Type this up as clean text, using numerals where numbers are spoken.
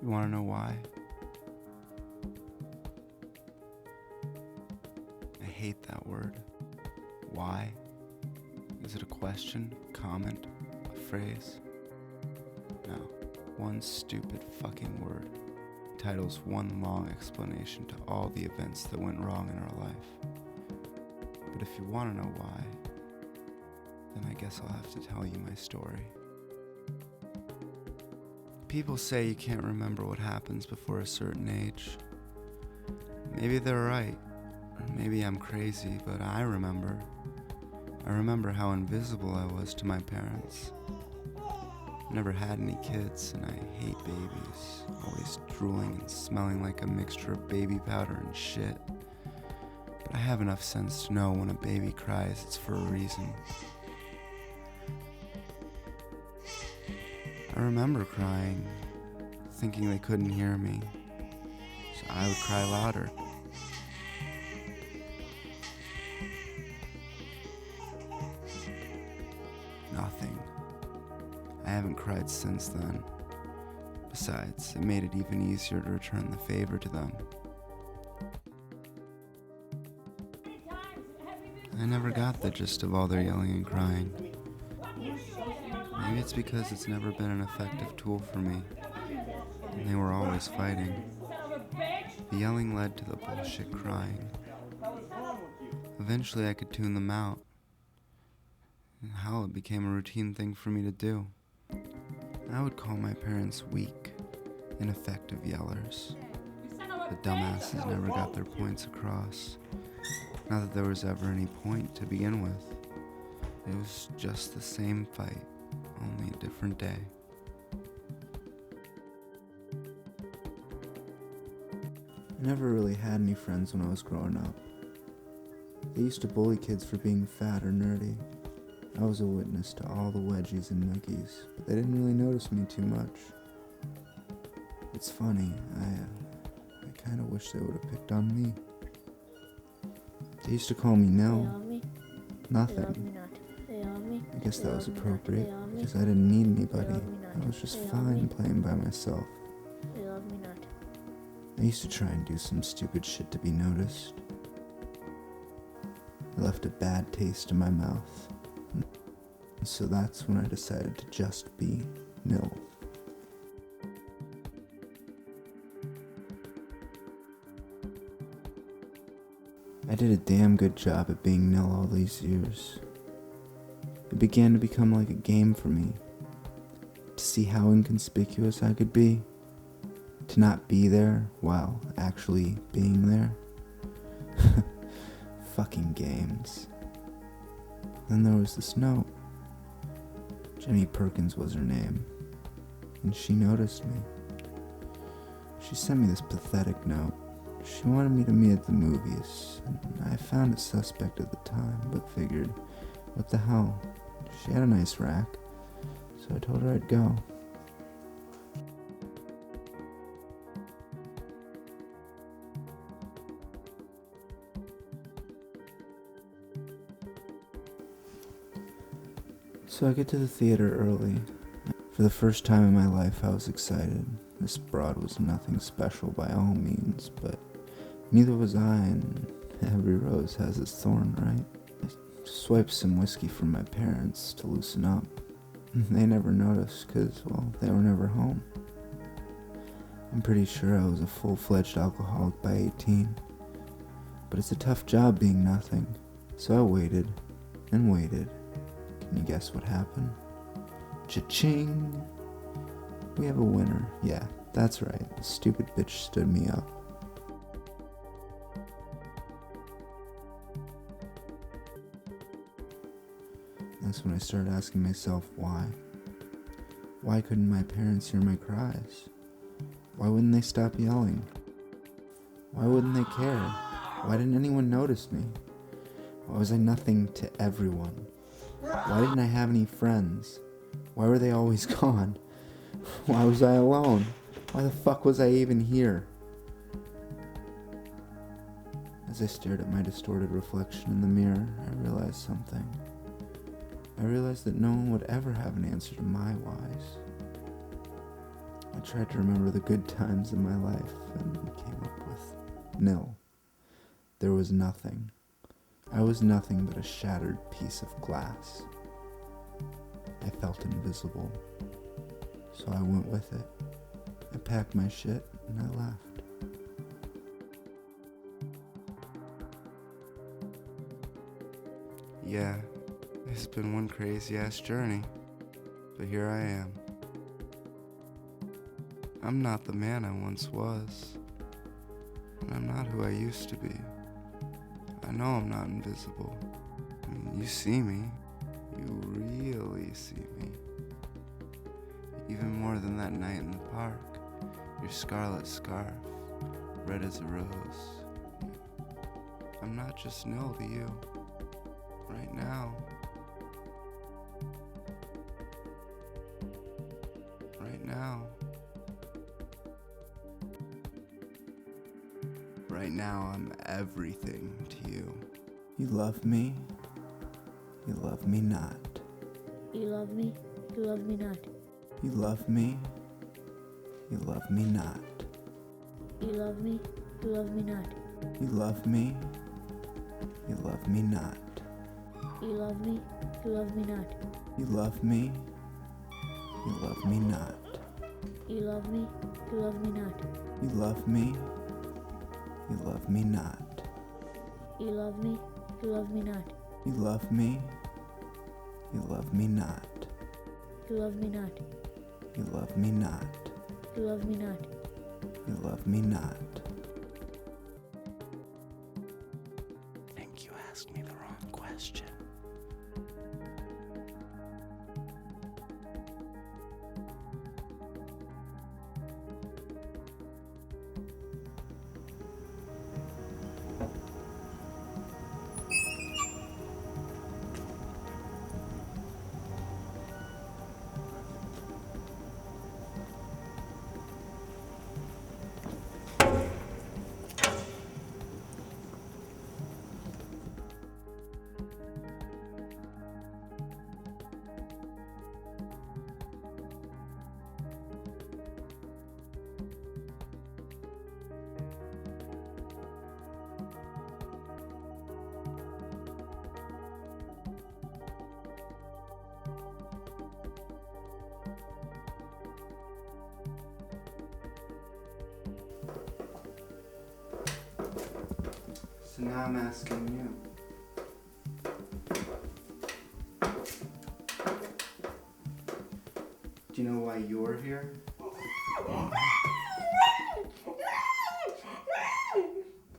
You want to know why? I hate that word. Why? Is it a question, comment, a phrase? No. One stupid fucking word titles one long explanation to all the events that went wrong in our life. But if you want to know why, then I guess I'll have to tell you my story. People say you can't remember what happens before a certain age. Maybe they're right, or maybe I'm crazy, but I remember. I remember how invisible I was to my parents. I never had any kids, and I hate babies, always drooling and smelling like a mixture of baby powder and shit. But I have enough sense to know when a baby cries, it's for a reason. I remember crying, thinking they couldn't hear me, so I would cry louder. Nothing. I haven't cried since then. Besides, it made it even easier to return the favor to them. I never got the gist of all their yelling and crying. Maybe it's because it's never been an effective tool for me, and they were always fighting. The yelling led to the bullshit crying. Eventually I could tune them out, and hell, it became a routine thing for me to do. I would call my parents weak, ineffective yellers. The dumbasses never got their points across. Not that there was ever any point to begin with. It was just the same fight, only a different day. I never really had any friends when I was growing up. They used to bully kids for being fat or nerdy. I was a witness to all the wedgies and noogies, but they didn't really notice me too much. It's funny, I kind of wish they would have picked on me. They used to call me Nell. Nothing. I guess that was appropriate, because I didn't need anybody. I was just fine playing by myself. I used to try and do some stupid shit to be noticed. It left a bad taste in my mouth. So that's when I decided to just be Nil. I did a damn good job at being Nil all these years. It began to become like a game for me. To see how inconspicuous I could be. To not be there while actually being there. Fucking games. Then there was this note. Jenny Perkins was her name, and she noticed me. She sent me this pathetic note. She wanted me to meet at the movies, and I found it suspect at the time, but figured, what the hell? She had a nice rack, so I told her I'd go. So I get to the theater early. For the first time in my life, I was excited. This broad was nothing special by all means, but neither was I, and every rose has its thorn, right? I swiped some whiskey from my parents to loosen up. They never noticed, because, well, they were never home. I'm pretty sure I was a full-fledged alcoholic by 18. But it's a tough job being nothing, so I waited and waited. Can you guess what happened? Cha-ching! We have a winner. Yeah, that's right. The stupid bitch stood me up. That's when I started asking myself why. Why couldn't my parents hear my cries? Why wouldn't they stop yelling? Why wouldn't they care? Why didn't anyone notice me? Why was I nothing to everyone? Why didn't I have any friends? Why were they always gone? Why was I alone? Why the fuck was I even here? As I stared at my distorted reflection in the mirror, I realized something. I realized that no one would ever have an answer to my whys. I tried to remember the good times in my life and came up with nil. There was nothing. I was nothing but a shattered piece of glass. I felt invisible, so I went with it. I packed my shit and I left. Yeah, it's been one crazy ass journey, but here I am. I'm not the man I once was, and I'm not who I used to be. I know I'm not invisible. I mean, you see me. You really see me. Even more than that night in the park. Your scarlet scarf, red as a rose. I'm not just nil to you. Right now. Right now. Right now, I'm everything to you. You love me. You love me not. You love me, you love me not. You love me. You love me not. You love me, you love me not. You love me. You love me not. You love me, you love me not. You love me. You love me not. You love me, you love me not. You love me. You love me not. You love me, you love me not. You love me. You love me not. You love me not. You love me not. You love me not. You love me not. I think you asked me the wrong question. So now I'm asking you. Do you know why you're here?